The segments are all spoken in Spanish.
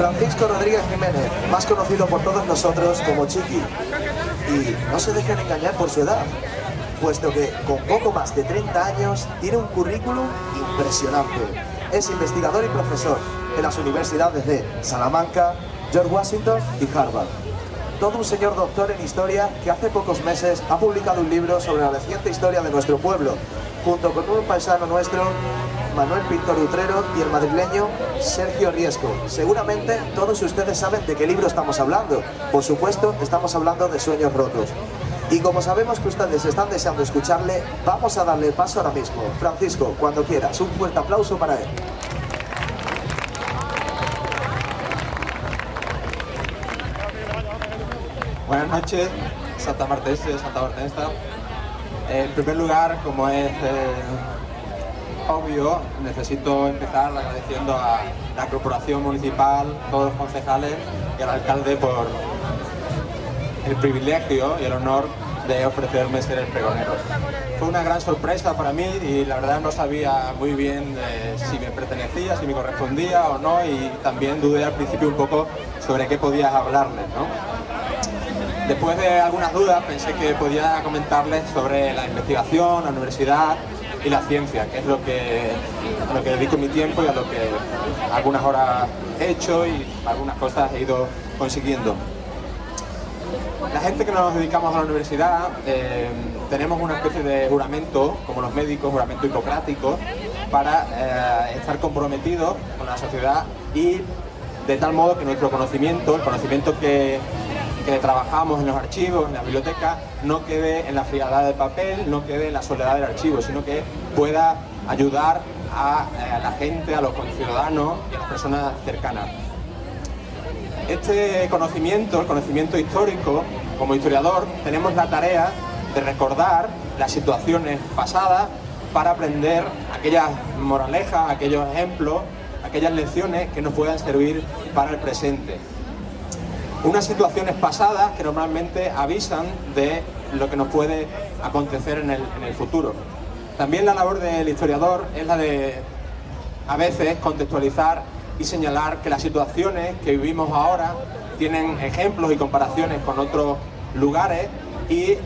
Francisco Rodríguez Jiménez, más conocido por todos nosotros como Chiqui. Y no se dejen engañar por su edad, puesto que con poco más de 30 años tiene un currículum impresionante. Es investigador y profesor en las universidades de Salamanca, George Washington y Harvard. Todo un señor doctor en historia que hace pocos meses ha publicado un libro sobre la reciente historia de nuestro pueblo, junto con un paisano nuestro, Manuel Pintor Utrero, y el madrileño Sergio Riesco. Seguramente todos ustedes saben de qué libro estamos hablando. Por supuesto, estamos hablando de Sueños Rotos. Y como sabemos que ustedes están deseando escucharle, vamos a darle paso ahora mismo. Francisco, cuando quieras, un fuerte aplauso para él. Buenas noches, Santa Martenses, Santa Martensta. En primer lugar, como es obvio, necesito empezar agradeciendo a la corporación municipal, todos los concejales y al alcalde por el privilegio y el honor de ofrecerme ser el pregonero. Fue una gran sorpresa para mí y la verdad no sabía muy bien si me pertenecía, si me correspondía o no, y también dudé al principio un poco sobre qué podía hablarles, ¿no? Después de algunas dudas pensé que podía comentarles sobre la investigación, la universidad y la ciencia, que es a lo que dedico mi tiempo y a lo que algunas horas he hecho y algunas cosas he ido consiguiendo. La gente que nos dedicamos a la universidad tenemos una especie de juramento, como los médicos, juramento hipocrático, para estar comprometidos con la sociedad y de tal modo que nuestro conocimiento, el conocimiento que trabajamos en los archivos, en la biblioteca, no quede en la frialdad del papel, no quede en la soledad del archivo, sino que pueda ayudar a la gente, a los conciudadanos y a las personas cercanas. Este conocimiento, el conocimiento histórico, como historiador, tenemos la tarea de recordar las situaciones pasadas para aprender aquellas moralejas, aquellos ejemplos, aquellas lecciones que nos puedan servir para el presente. Unas situaciones pasadas que normalmente avisan de lo que nos puede acontecer en el futuro. También la labor del historiador es la de, a veces, contextualizar y señalar que las situaciones que vivimos ahora tienen ejemplos y comparaciones con otros lugares y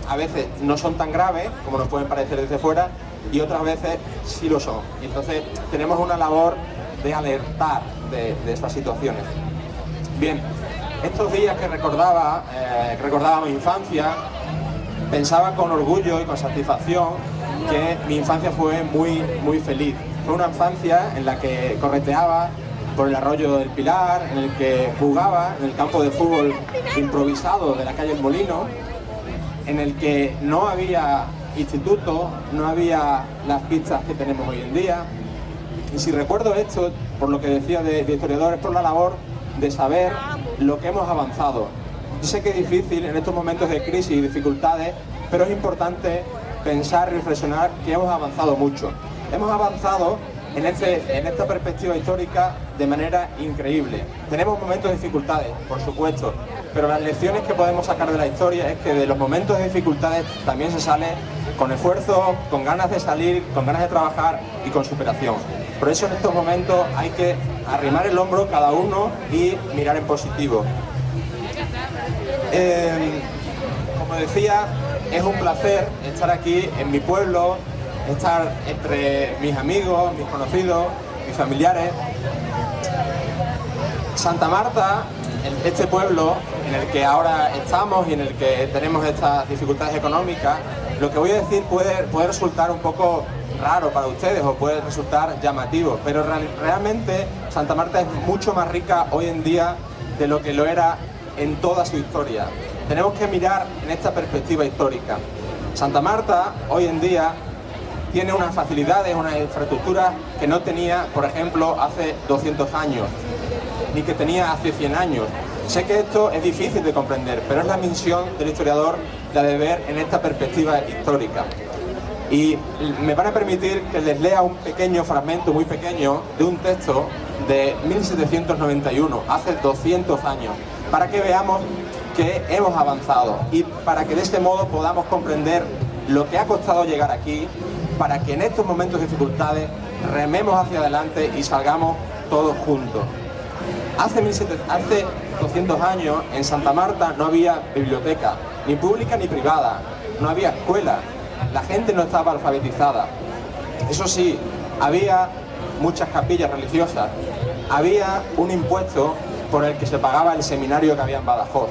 a veces no son tan graves como nos pueden parecer desde fuera y otras veces sí lo son. Y entonces tenemos una labor de alertar de estas situaciones. Bien. Estos días que recordaba mi infancia, pensaba con orgullo y con satisfacción que mi infancia fue muy feliz. Fue una infancia en la que correteaba por el arroyo del Pilar, en el que jugaba en el campo de fútbol improvisado de la calle El Molino, en el que no había instituto, no había las pistas que tenemos hoy en día. Y si recuerdo esto, por lo que decía de historiador, es por la labor de saber lo que hemos avanzado. Yo sé que es difícil en estos momentos de crisis y dificultades, pero es importante pensar y reflexionar que hemos avanzado mucho. Hemos avanzado en esta perspectiva histórica de manera increíble. Tenemos momentos de dificultades, por supuesto, pero las lecciones que podemos sacar de la historia es que de los momentos de dificultades también se sale con esfuerzo, con ganas de salir, con ganas de trabajar y con superación. Por eso en estos momentos hay que arrimar el hombro cada uno y mirar en positivo. Como decía, es un placer estar aquí en mi pueblo, estar entre mis amigos, mis conocidos, mis familiares. Santa Marta, este pueblo en el que ahora estamos y en el que tenemos estas dificultades económicas, lo que voy a decir puede resultar un poco raro para ustedes o puede resultar llamativo, pero realmente Santa Marta es mucho más rica hoy en día de lo que lo era en toda su historia. Tenemos que mirar en esta perspectiva histórica. Santa Marta hoy en día tiene unas facilidades, unas infraestructuras que no tenía, por ejemplo, hace 200 años, ni que tenía hace 100 años. Sé que esto es difícil de comprender, pero es la misión del historiador la de ver en esta perspectiva histórica. Y me van a permitir que les lea un pequeño fragmento, muy pequeño, de un texto de 1791, hace 200 años, para que veamos que hemos avanzado y para que de este modo podamos comprender lo que ha costado llegar aquí, para que en estos momentos de dificultades rememos hacia adelante y salgamos todos juntos. Hace 200 años en Santa Marta no había biblioteca, ni pública ni privada, no había escuela, la gente no estaba alfabetizada. Eso sí, había muchas capillas religiosas, había un impuesto por el que se pagaba el seminario que había en Badajoz.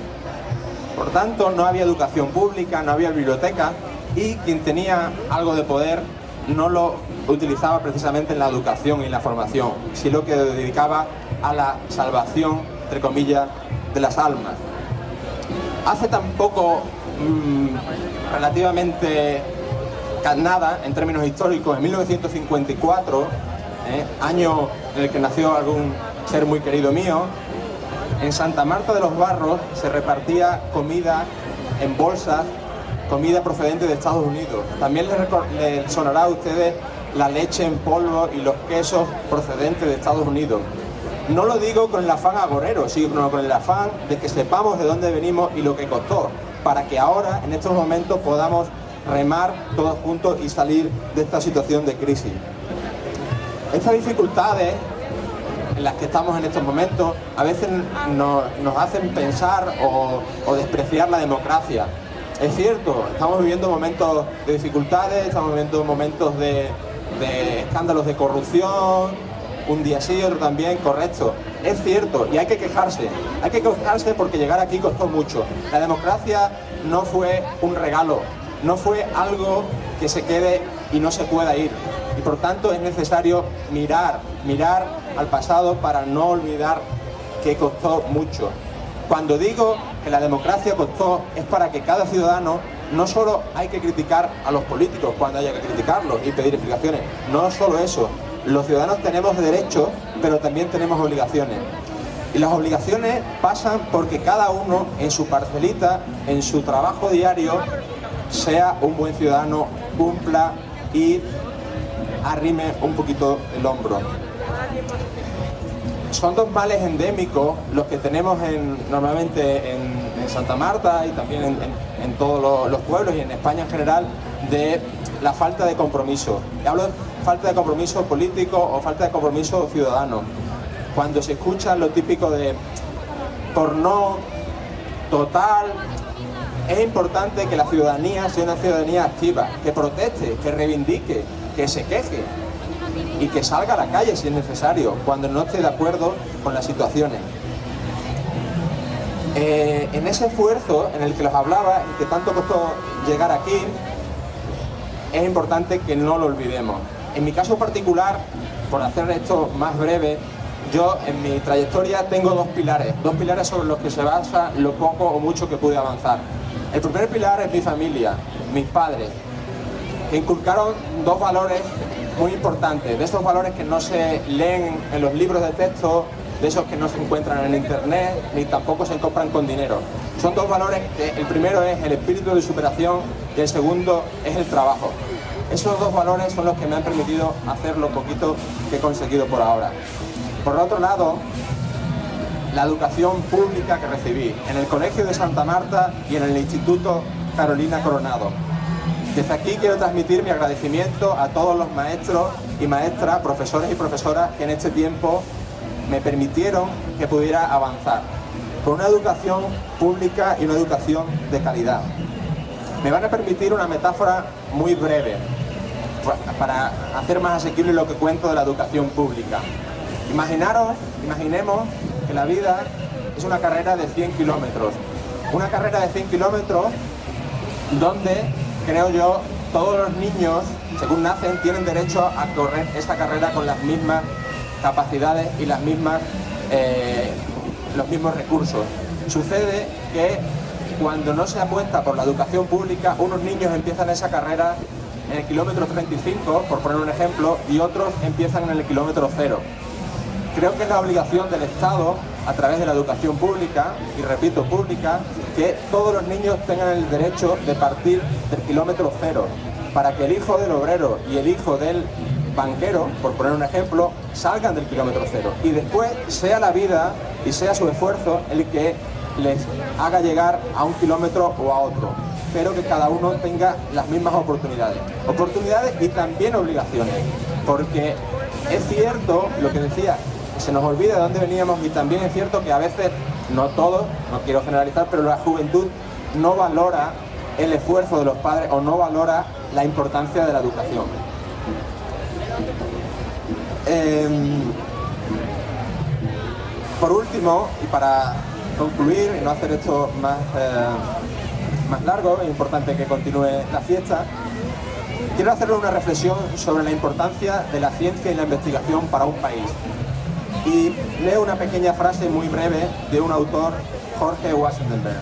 Por tanto, no había educación pública, no había biblioteca, y quien tenía algo de poder no lo utilizaba precisamente en la educación y en la formación, sino que lo dedicaba a la salvación, entre comillas, de las almas. Hace tampoco relativamente nada, en términos históricos, en 1954, año en el que nació algún ser muy querido mío, en Santa Marta de los Barros se repartía comida en bolsas, comida procedente de Estados Unidos. También les sonará a ustedes la leche en polvo y los quesos procedentes de Estados Unidos. No lo digo con el afán agorero, sino con el afán de que sepamos de dónde venimos y lo que costó, para que ahora, en estos momentos, podamos remar todos juntos y salir de esta situación de crisis. Estas dificultades en las que estamos en estos momentos a veces nos hacen pensar o despreciar la democracia. Es cierto, estamos viviendo momentos de dificultades, estamos viviendo momentos de escándalos de corrupción, un día sí, otro también, correcto. Es cierto, y hay que quejarse porque llegar aquí costó mucho. La democracia no fue un regalo, no fue algo que se quede y no se pueda ir. Y por tanto es necesario mirar al pasado para no olvidar que costó mucho. Cuando digo que la democracia costó, es para que cada ciudadano, no solo hay que criticar a los políticos cuando haya que criticarlos y pedir explicaciones, no solo eso, los ciudadanos tenemos derechos, pero también tenemos obligaciones. Y las obligaciones pasan porque cada uno en su parcelita, en su trabajo diario, sea un buen ciudadano, cumpla y arrime un poquito el hombro. Son dos males endémicos los que tenemos normalmente en Santa Marta y también en todos los pueblos y en España en general, de la falta de compromiso. Y hablo de falta de compromiso político o falta de compromiso ciudadano. Cuando se escucha lo típico de por no, total, es importante que la ciudadanía sea una ciudadanía activa, que proteste, que reivindique, que se queje y que salga a la calle si es necesario, cuando no esté de acuerdo con las situaciones. En ese esfuerzo en el que los hablaba y que tanto costó llegar aquí, es importante que no lo olvidemos. En mi caso particular, por hacer esto más breve, yo en mi trayectoria tengo dos pilares sobre los que se basa lo poco o mucho que pude avanzar. El primer pilar es mi familia, mis padres, que inculcaron dos valores muy importantes, de esos valores que no se leen en los libros de texto, de esos que no se encuentran en internet, ni tampoco se compran con dinero. Son dos valores que el primero es el espíritu de superación y el segundo es el trabajo. Esos dos valores son los que me han permitido hacer lo poquito que he conseguido por ahora. Por otro lado, la educación pública que recibí en el Colegio de Santa Marta y en el Instituto Carolina Coronado. Desde aquí quiero transmitir mi agradecimiento a todos los maestros y maestras, profesores y profesoras que en este tiempo me permitieron que pudiera avanzar con una educación pública y una educación de calidad. Me van a permitir una metáfora muy breve para hacer más asequible lo que cuento de la educación pública. Imaginemos que la vida es una carrera de 100 kilómetros. Una carrera de 100 kilómetros donde, creo yo, todos los niños, según nacen, tienen derecho a correr esta carrera con las mismas capacidades y los mismos recursos. Sucede que cuando no se apuesta por la educación pública, unos niños empiezan esa carrera en el kilómetro 35, por poner un ejemplo, y otros empiezan en el kilómetro 0. Creo que es la obligación del Estado, a través de la educación pública, y repito, pública, que todos los niños tengan el derecho de partir del kilómetro 0, para que el hijo del obrero y el hijo del banquero, por poner un ejemplo, salgan del kilómetro 0. Y después sea la vida y sea su esfuerzo el que les haga llegar a un kilómetro o a otro, pero que cada uno tenga las mismas oportunidades y también obligaciones, porque es cierto lo que decía, se nos olvida de dónde veníamos, y también es cierto que a veces, no todos, no quiero generalizar, pero la juventud no valora el esfuerzo de los padres o no valora la importancia de la educación. Por último, y para concluir y no hacer esto más largo, es importante que continúe la fiesta, quiero hacerles una reflexión sobre la importancia de la ciencia y la investigación para un país. Y leo una pequeña frase muy breve de un autor, Jorge Weisenberg.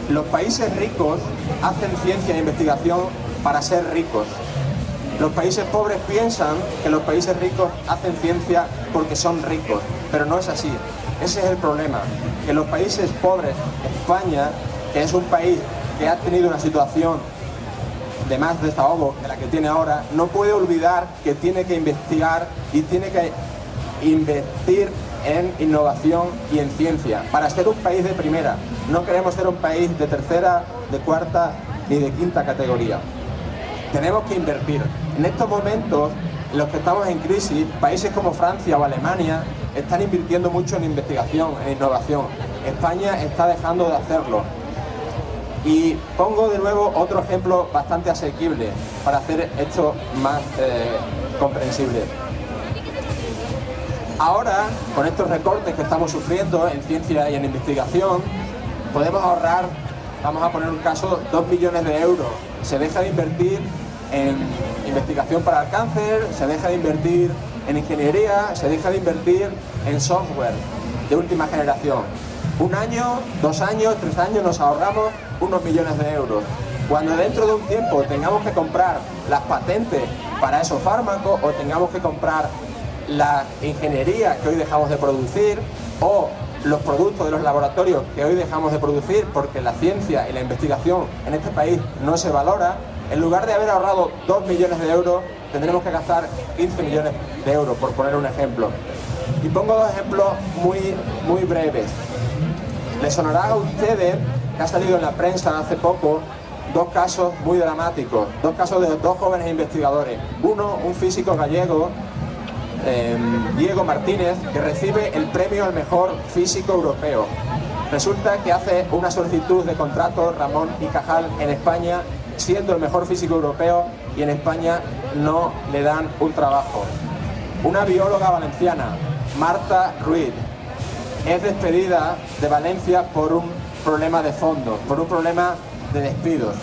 Los países ricos hacen ciencia e investigación para ser ricos. Los países pobres piensan que los países ricos hacen ciencia porque son ricos, pero no es así. Ese es el problema, que los países pobres, España, que es un país que ha tenido una situación de más desahogo que la que tiene ahora, no puede olvidar que tiene que investigar y tiene que invertir en innovación y en ciencia para ser un país de primera. No queremos ser un país de tercera, de cuarta ni de quinta categoría. Tenemos que invertir. En estos momentos, en los que estamos en crisis, países como Francia o Alemania están invirtiendo mucho en investigación, en innovación. España está dejando de hacerlo. Y pongo de nuevo otro ejemplo bastante asequible para hacer esto más comprensible. Ahora, con estos recortes que estamos sufriendo en ciencia y en investigación, podemos ahorrar, vamos a poner un caso, 2 millones de euros. Se deja de invertir en investigación para el cáncer, se deja de invertir en ingeniería, se deja de invertir en software de última generación. 1 año, 2 años, 3 años nos ahorramos unos millones de euros. Cuando dentro de un tiempo tengamos que comprar las patentes para esos fármacos o tengamos que comprar la ingeniería que hoy dejamos de producir o los productos de los laboratorios que hoy dejamos de producir porque la ciencia y la investigación en este país no se valora, en lugar de haber ahorrado 2 millones de euros, tendremos que gastar 15 millones de euros, por poner un ejemplo. Y pongo 2 ejemplos muy breves. Les sonará a ustedes que ha salido en la prensa hace poco 2 casos muy dramáticos, 2 casos de 2 jóvenes investigadores. Uno, un físico gallego, Diego Martínez, que recibe el premio al mejor físico europeo. Resulta que hace una solicitud de contrato Ramón y Cajal en España, siendo el mejor físico europeo, y en España no le dan un trabajo. Una bióloga valenciana, Marta Ruiz, es despedida de Valencia por un problema de fondo, por un problema de despidos.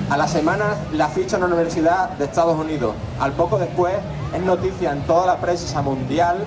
A la semana la ficha en la Universidad de Estados Unidos. Al poco después es noticia en toda la prensa mundial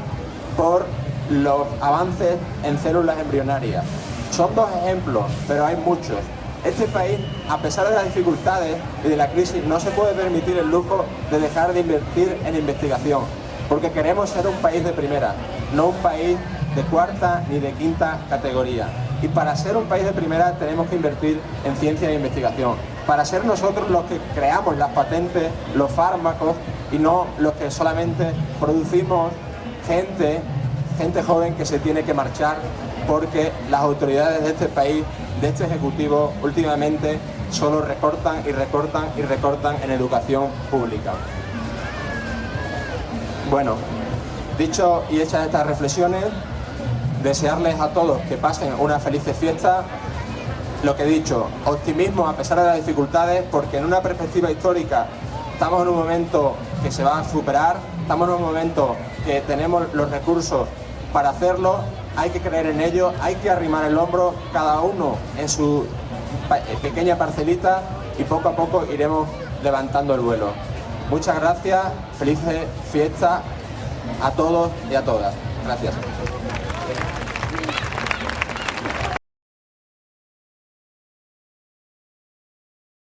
por los avances en células embrionarias. Son 2 ejemplos, pero hay muchos. Este país, a pesar de las dificultades y de la crisis, no se puede permitir el lujo de dejar de invertir en investigación, porque queremos ser un país de primera, no un país de cuarta ni de quinta categoría. Y para ser un país de primera tenemos que invertir en ciencia e investigación, para ser nosotros los que creamos las patentes, los fármacos, y no los que solamente producimos gente joven que se tiene que marchar porque las autoridades de este país, de este ejecutivo, últimamente solo recortan y recortan y recortan en educación pública. Bueno, dicho y hechas estas reflexiones, desearles a todos que pasen una feliz fiesta. Lo que he dicho, optimismo a pesar de las dificultades, porque en una perspectiva histórica estamos en un momento que se va a superar, estamos en un momento que tenemos los recursos para hacerlo, hay que creer en ello, hay que arrimar el hombro, cada uno en su pequeña parcelita, y poco a poco iremos levantando el vuelo. Muchas gracias, felices fiestas a todos y a todas. Gracias.